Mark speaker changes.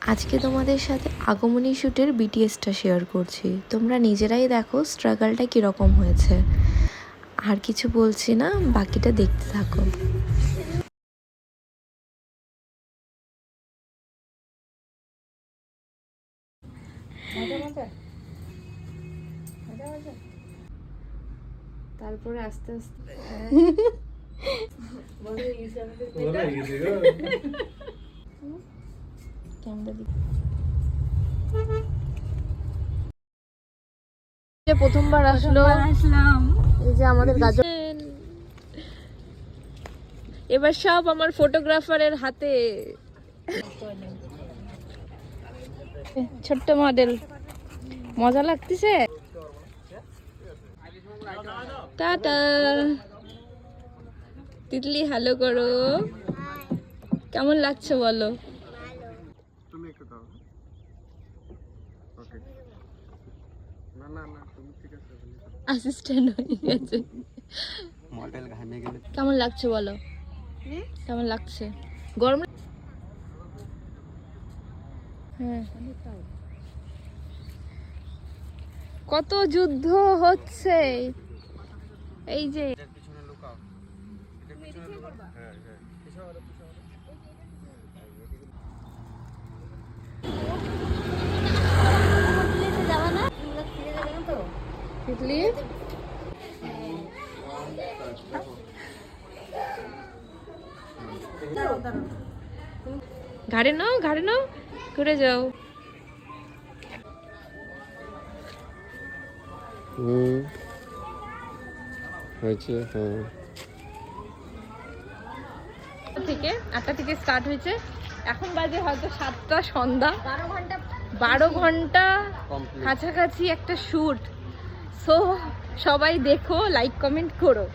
Speaker 1: আজকে তোমাদের সাথে আগমনী শ্যুটের বিটিএসটা শেয়ার করছি। তোমরা নিজেরাই দেখো স্ট্রাগলটা কীরকম হয়েছে। আর কিছু বলছি না, বাকিটা দেখতে থাকো। তারপরে আস্তে আস্তে প্রথমবার আসলাম এই যে আমাদের গাজর। এবার সব আমার ফটোগ্রাফারের হাতে। ছোট্ট মডেল, মজা লাগতেছে। টাটা তিতলি, হ্যালো করো। কেমন লাগছে বলো? অ্যাসিস্ট্যান্ট হয়ে গেছে। কেমন লাগছে বলো? কেমন লাগছে? গরম? হ্যাঁ, কত যুদ্ধ হচ্ছে। এই যে ঘাড়ে নাও, ঘাড়ে নাও, ঘুরে যাও।
Speaker 2: হয়েছে। হ্যাঁ,
Speaker 1: থেকে 8টা থেকে স্টার্ট হয়েছে। এখন বাজে হয়তো 7টা সন্ধ্যা। 12 ঘন্টা কাছাকাছি একটা শ্যুট। সো সবাই দেখো, লাইক কমেন্ট করো।